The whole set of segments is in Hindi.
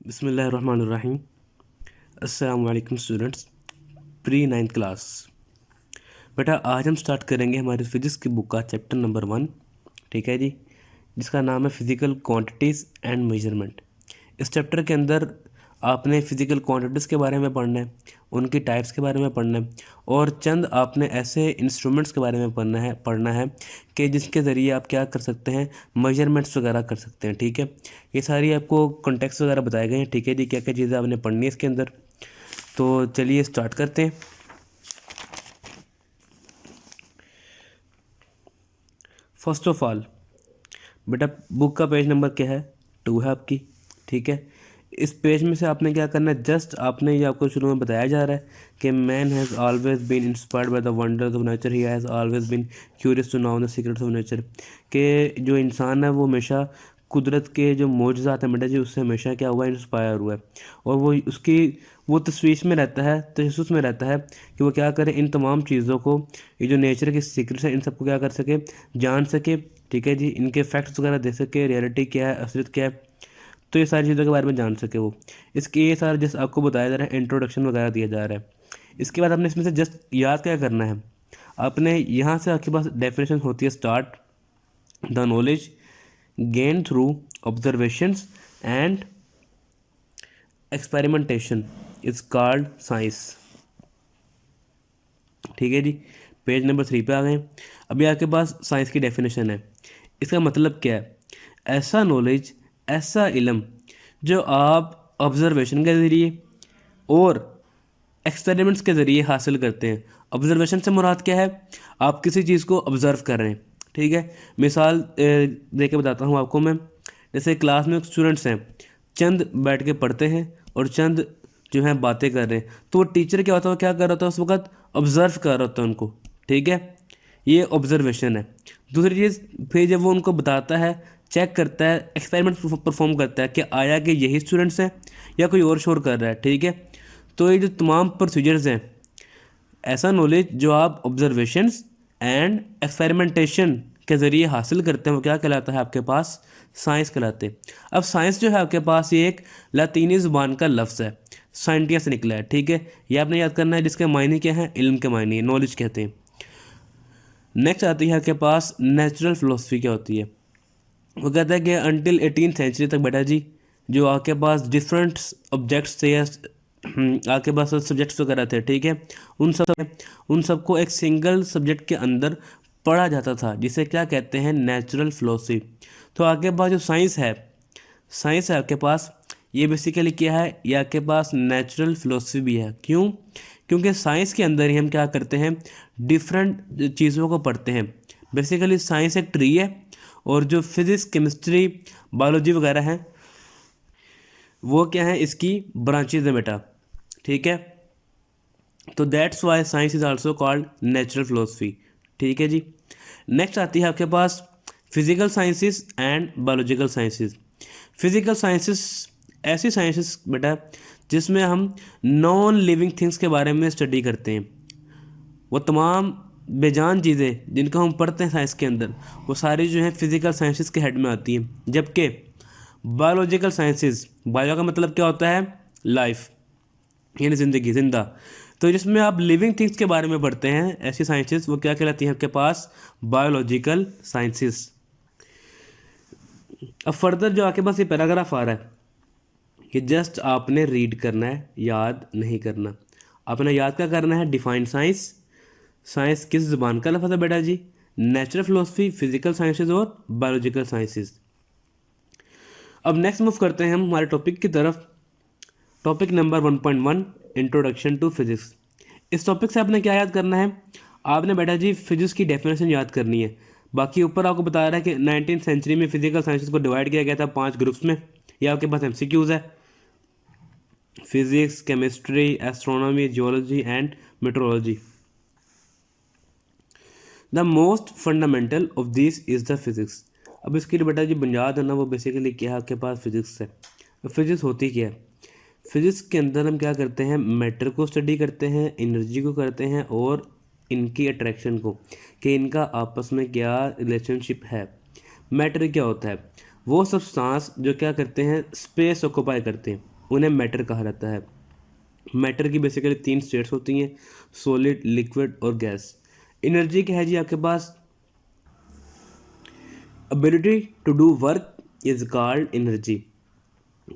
बिस्मिल्लाहिर्रहमानिर्रहीम। अस्सलाम वालेकुम स्टूडेंट्स, प्री 9th क्लास। बेटा आज हम स्टार्ट करेंगे हमारी फिजिक्स की बुक का चैप्टर नंबर 1, ठीक है जी, जिसका नाम है फिज़िकल क्वांटिटीज़ एंड मेजरमेंट। इस चैप्टर के अंदर आपने फिज़िकल क्वांटिटीज़ के बारे में पढ़ना है, उनकी टाइप्स के बारे में पढ़ना है और चंद आपने ऐसे इंस्ट्रूमेंट्स के बारे में पढ़ना है कि जिसके ज़रिए आप क्या कर सकते हैं, मेजरमेंट्स वगैरह कर सकते हैं। ठीक है, ये सारी आपको कॉन्टेक्स्ट वगैरह बताए गए हैं। ठीक है जी, क्या क्या चीज़ें आपने पढ़नी है इसके अंदर। तो चलिए स्टार्ट करते हैं। फर्स्ट ऑफ ऑल बेटा बुक का पेज नंबर क्या है, 2 है आपकी। ठीक है, इस पेज में से आपने क्या करना है, जस्ट आपने ये आपको शुरू में बताया जा रहा है कि man has always been inspired by the wonders of nature, he has always been curious to know the secrets of nature. कि जो इंसान है वो हमेशा कुदरत के जो मौजज़ात हैं बेटा जी, उससे हमेशा क्या हुआ, इंस्पायर हुआ है। और वो तशवीश में रहता है, तजस्सुस में रहता है कि वो क्या करे, इन तमाम चीज़ों को, ये जो नेचर के सीक्रेट्स हैं, इन सबको क्या कर सके, जान सके। ठीक है जी, इनके फैक्ट्स वगैरह दे सके, रियलिटी क्या है, असलियत क्या है, तो ये सारी चीज़ों के बारे में जान सके वो। इसके ये सारा जस्ट आपको बताया जा रहा है, इंट्रोडक्शन वगैरह दिया जा रहा है। इसके बाद आपने इसमें से जस्ट याद क्या करना है, आपने यहाँ से आपके पास डेफिनेशन होती है start, the knowledge gain through observations and experimentation is called science. ठीक है जी, पेज नंबर 3 पे आ गए। अभी आपके पास साइंस की डेफिनेशन है। इसका मतलब क्या है, ऐसा नॉलेज, ऐसा इल्म जो आप ऑब्जर्वेशन के ज़रिए और एक्सपेरिमेंट्स के ज़रिए हासिल करते हैं। ऑब्जर्वेशन से मुराद क्या है, आप किसी चीज़ को ऑब्ज़र्व कर रहे हैं। ठीक है, मिसाल दे के बताता हूँ आपको मैं। जैसे क्लास में स्टूडेंट्स हैं, चंद बैठ के पढ़ते हैं और चंद जो है बातें कर रहे हैं, तो वो टीचर क्या होता है, वो क्या कर रहा होता है उस वक्त, ऑब्ज़र्व कर रहा होता है उनको। ठीक है, ये ऑब्जर्वेशन है। दूसरी चीज़, फिर जब वो उनको बताता है, चेक करता है, एक्सपेरिमेंट परफॉर्म करता है कि आया कि यही स्टूडेंट्स हैं या कोई और शोर कर रहा है। ठीक है, तो ये जो तमाम प्रोसीजर्स हैं, ऐसा नॉलेज जो आप ऑब्जर्वेशंस एंड एक्सपेरिमेंटेशन के ज़रिए हासिल करते हैं, वो क्या कहलाता है आपके पास, साइंस कहलाते हैं। अब साइंस जो है आपके पास ये एक लातीनी ज़ुबान का लफ्ज़ है, साइंटिया से निकला है। ठीक है, ये आपने याद करना है, जिसके मायने क्या है, इल्म के मायने, नॉलेज कहते हैं। नेक्स्ट आती है आपके पास नेचुरल फिलोसफी क्या होती है। वो कहता है कि अंटिल 18th सेंचुरी तक बेटा जी, जो आपके पास डिफरेंट ऑब्जेक्ट्स थे या आपके पास सब्जेक्ट्स वगैरह थे, ठीक है, उन सबको एक सिंगल सब्जेक्ट के अंदर पढ़ा जाता था, जिसे क्या कहते हैं, नेचुरल फिलोसफी। तो आपके पास जो साइंस है आपके पास, ये बेसिकली क्या है, ये आपके पास नेचुरल फिलोसफी भी है। क्यों? क्योंकि साइंस के अंदर ही हम क्या करते हैं, डिफरेंट चीज़ों को पढ़ते हैं। बेसिकली साइंस एक ट्री है और जो फिज़िक्स, केमिस्ट्री, बायोलॉजी वगैरह है, वो क्या है, इसकी ब्रांचेज है बेटा। ठीक है, तो that's why science is also called natural philosophy. ठीक है जी, नेक्स्ट आती है आपके पास physical sciences and biological sciences. Physical sciences ऐसी साइंसेस बेटा जिसमें हम नॉन लिविंग थिंग्स के बारे में स्टडी करते हैं। वो तमाम बेजान चीज़ें जिनको हम पढ़ते हैं साइंस के अंदर, वो सारी जो है फिजिकल साइंसेस के हेड में आती हैं। जबकि बायोलॉजिकल साइंसेस, बायो का मतलब क्या होता है, लाइफ, यानी ज़िंदगी, जिंदा। तो जिसमें आप लिविंग थिंग्स के बारे में पढ़ते हैं, ऐसी साइंसेस, वो क्या कहलाती हैं आपके पास, बायोलॉजिकल साइंसेस। अब फर्दर जो आपके पास ये पैराग्राफ आ रहा है, कि जस्ट आपने रीड करना है, याद नहीं करना। आपने याद क्या करना है, डिफाइन साइंस, साइंस किस ज़ुबान का लफ्ज़ है बेटा जी, नेचुरल फिलोसफी, फिजिकल साइंसेज और बायोलॉजिकल साइंसेज। अब नेक्स्ट मूव करते हैं हम हमारे टॉपिक की तरफ। Topic number 1.1, introduction to physics. इस टॉपिक से आपने क्या याद करना है, आपने बेटा जी फिजिक्स की डेफिनेशन याद करनी है। बाकी ऊपर आपको बता रहा है कि 19th सेंचुरी में फिजिकल साइंसेस को डिवाइड किया गया था 5 ग्रुप्स में। ये आपके पास एमसीक्यूज है, physics, chemistry, astronomy, geology and metrology. The most fundamental of this is the physics. अब इसकी जो बेटा जी बुनियाद है ना, वो बेसिकली क्या है आपके पास, फिजिक्स है। फिजिक्स होती क्या है, फिजिक्स के अंदर हम क्या करते हैं, मैटर को स्टडी करते हैं, एनर्जी को करते हैं और इनकी अट्रैक्शन को, कि इनका आपस में क्या रिलेशनशिप है। मैटर क्या होता है, वो सब्सटेंस जो क्या करते हैं, स्पेस ऑक्यूपाई करते हैं। उन्हें मैटर कहा जाता है। मैटर की बेसिकली 3 स्टेट्स होती हैं, सॉलिड, लिक्विड और गैस। एनर्जी क्या है जी आपके पास, ability to do work is called energy,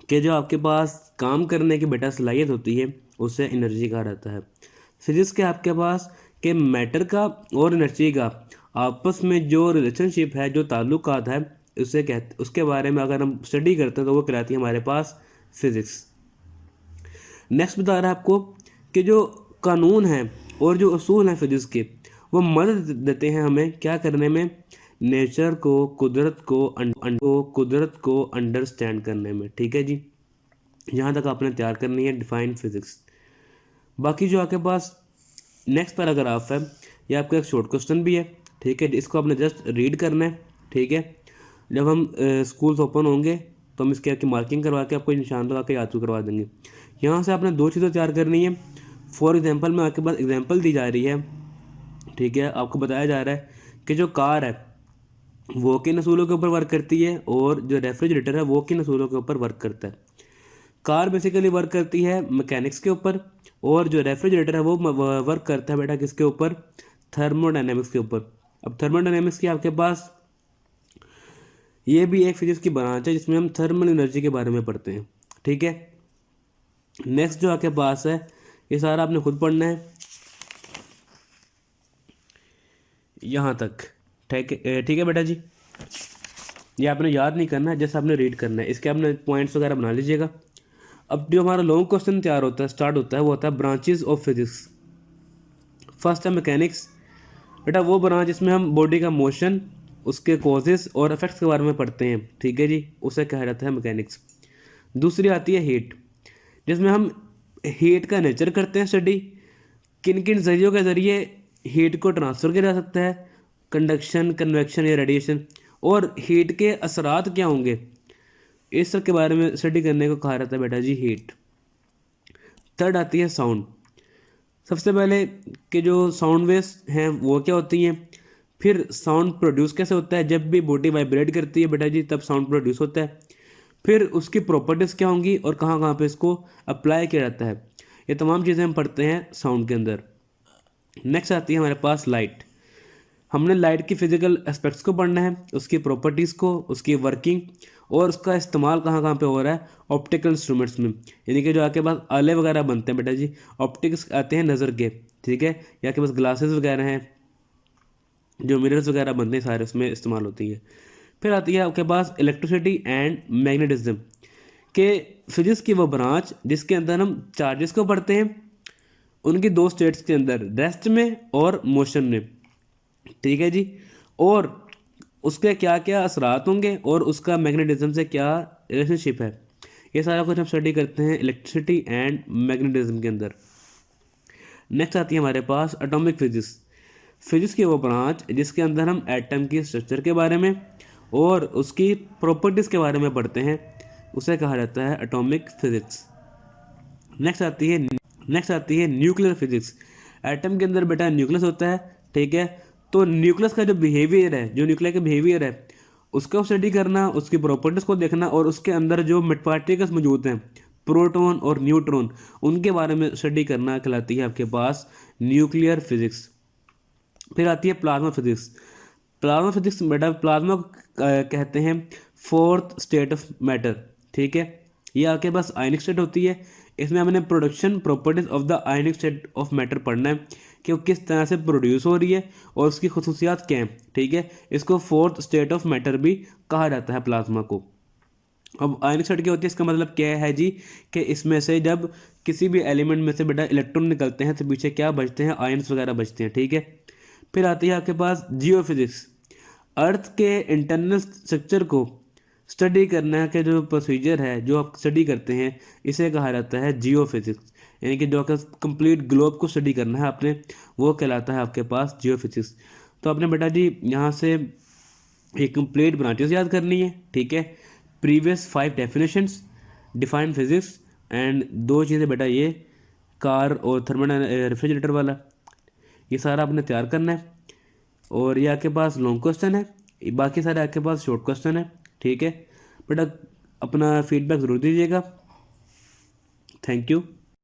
कि जो आपके पास काम करने की बेटा सलाहियत होती है उसे एनर्जी कहा जाता है। फिजिक्स के आपके पास कि मैटर का और एनर्जी का आपस में जो रिलेशनशिप है, जो ताल्लुकात है, उसे कहते, उसके बारे में अगर हम स्टडी करते हैं तो वो कहलाती है हमारे पास फिजिक्स। नेक्स्ट बता रहा है आपको कि जो कानून हैं और जो उसूल हैं फिजिक्स के, वो मदद देते हैं हमें क्या करने में, नेचर को, कुदरत को अंडरस्टैंड करने में। ठीक है जी, यहाँ तक आपने तैयार करनी है डिफाइन फिजिक्स। बाकी जो आपके पास नेक्स्ट पैराग्राफ है, ये आपका एक शॉर्ट क्वेश्चन भी है। ठीक है, इसको आपने जस्ट रीड करना है। ठीक है, जब हम स्कूल्स ओपन होंगे तो हम इसके आपकी मार्किंग करवा के आपको निशान लगा के याद करवा देंगे। यहाँ से आपने 2 चीज़ें तैयार करनी है। फॉर एग्जांपल में आपके पास एग्जांपल दी जा रही है। ठीक है, आपको बताया जा रहा है कि जो कार है वो किन असूलों के ऊपर वर्क करती है और जो रेफ्रिजरेटर है वो किन असूलों के ऊपर वर्क करता है। कार बेसिकली वर्क करती है मैकेनिक्स के ऊपर, और जो रेफ्रिजरेटर है वो वर्क करता है बेटा किसके ऊपर, थर्मोडायनेमिक्स के ऊपर। अब थर्मोडायनेमिक्स की आपके पास ये भी एक फिजिक्स की ब्रांच है जिसमें हम थर्मल एनर्जी के बारे में पढ़ते हैं। ठीक है, नेक्स्ट जो आपके पास है ये सारा आपने खुद पढ़ना है यहाँ तक। ठीक है बेटा जी, ये आपने याद नहीं करना है, जैसे आपने रीड करना है, इसके आपने पॉइंट्स वगैरह बना लीजिएगा। अब जो हमारा लॉन्ग क्वेश्चन तैयार होता है, स्टार्ट होता है, वो होता है ब्रांचेस ऑफ फिजिक्स। फर्स्ट है मैकेनिक्स, बेटा वो ब्रांच जिसमें हम बॉडी का मोशन, उसके कॉजेस और इफेक्ट्स के बारे में पढ़ते हैं। ठीक है जी, उसे कहा जाता है मैकेनिक्स। दूसरी आती है हीट, जिसमें हम हीट का नेचर करते हैं स्टडी, किन किन जरियों के जरिए हीट को ट्रांसफ़र किया जा सकता है, कंडक्शन, कन्वेक्शन या रेडिएशन, और हीट के असरात क्या होंगे, इस सब के बारे में स्टडी करने को कहा जाता है बेटा जी हीट। थर्ड आती है साउंड। सबसे पहले कि जो साउंड वेव्स हैं वो क्या होती हैं, फिर साउंड प्रोड्यूस कैसे होता है, जब भी बॉडी वाइब्रेट करती है बेटा जी तब साउंड प्रोड्यूस होता है, फिर उसकी प्रॉपर्टीज़ क्या होंगी और कहाँ कहाँ पे इसको अप्लाई किया जाता है। ये तमाम चीज़ें हम पढ़ते हैं साउंड के अंदर। नेक्स्ट आती है हमारे पास लाइट। हमने लाइट की फिजिकल एस्पेक्ट्स को पढ़ना है, उसकी प्रॉपर्टीज़ को, उसकी वर्किंग और उसका इस्तेमाल कहाँ कहाँ पे हो रहा है ऑप्टिकल इंस्ट्रूमेंट्स में, यानी कि जो आपके पास आले वगैरह बनते हैं बेटा जी, ऑप्टिक्स आते हैं नज़र के। ठीक है, या के पास ग्लासेस वगैरह हैं, जो मिरर्स वगैरह बनते हैं सारे उसमें इस्तेमाल होती है। फिर आती है आपके पास इलेक्ट्रिसिटी एंड मैग्नेटिज्म, के फिजिक्स की वो ब्रांच जिसके अंदर हम चार्जेस को पढ़ते हैं, उनकी 2 स्टेट्स के अंदर, रेस्ट में और मोशन में। ठीक है जी, और उसके क्या क्या असरात होंगे और उसका मैग्नेटिज्म से क्या रिलेशनशिप है, ये सारा कुछ हम स्टडी करते हैं इलेक्ट्रिसिटी एंड मैग्नेटिज्म के अंदर। नेक्स्ट आती है हमारे पास एटॉमिक फिजिक्स। फिजिक्स की वो ब्रांच जिसके अंदर हम एटम की स्ट्रक्चर के बारे में और उसकी प्रॉपर्टीज़ के बारे में पढ़ते हैं, उसे कहा जाता है एटॉमिक फिजिक्स। नेक्स्ट आती है न्यूक्लियर फिजिक्स। एटम के अंदर बेटा न्यूक्लियस होता है। ठीक है, तो न्यूक्लियस का जो बिहेवियर है, जो न्यूक्लियर का बिहेवियर है उसको स्टडी करना, उसकी प्रॉपर्टीज़ को देखना, और उसके अंदर जो पार्टिकल्स मौजूद हैं, प्रोटॉन और न्यूट्रॉन, उनके बारे में स्टडी करना कहलाती है आपके पास न्यूक्लियर फिजिक्स। फिर आती है प्लाज्मा फिजिक्स। प्लाज्मा फिजिक्स बेटा, प्लाज्मा कहते हैं 4th स्टेट ऑफ मैटर। ठीक है, ये आपके पास आयनिक स्टेट होती है। इसमें हमने production properties of the ionic state of matter पढ़ना है कि वो किस तरह से प्रोड्यूस हो रही है और उसकी खसूसियात क्या हैं। ठीक है, इसको 4th स्टेट ऑफ मैटर भी कहा जाता है प्लाज्मा को। अब आयनिक स्टेट क्या होती है, इसका मतलब क्या है जी, कि इसमें से जब किसी भी एलिमेंट में से बेटा इलेक्ट्रॉन निकलते हैं तो पीछे क्या बचते हैं, आयन्स वगैरह बचते हैं। ठीक है, फिर आती है आपके पास जियोफिजिक्स। अर्थ के इंटरनल स्ट्रक्चर को स्टडी करने के जो प्रोसीजर है, जो आप स्टडी करते हैं, इसे कहा जाता है जियोफिजिक्स। यानी कि जो कंप्लीट ग्लोब को स्टडी करना है आपने, वो कहलाता है आपके पास जियोफिजिक्स। तो आपने बेटा जी यहाँ से एक कंप्लीट ब्रांचेस याद करनी है। ठीक है, previous 5 definitions, define physics and 2 चीज़ें बेटा, ये कार और थर्मल रेफ्रिजरेटर वाला, ये सारा आपने तैयार करना है। और ये आपके पास लॉन्ग क्वेश्चन है, बाकी सारे आपके पास शॉर्ट क्वेश्चन है। ठीक है बेटा, अपना फीडबैक ज़रूर दीजिएगा। Thank you.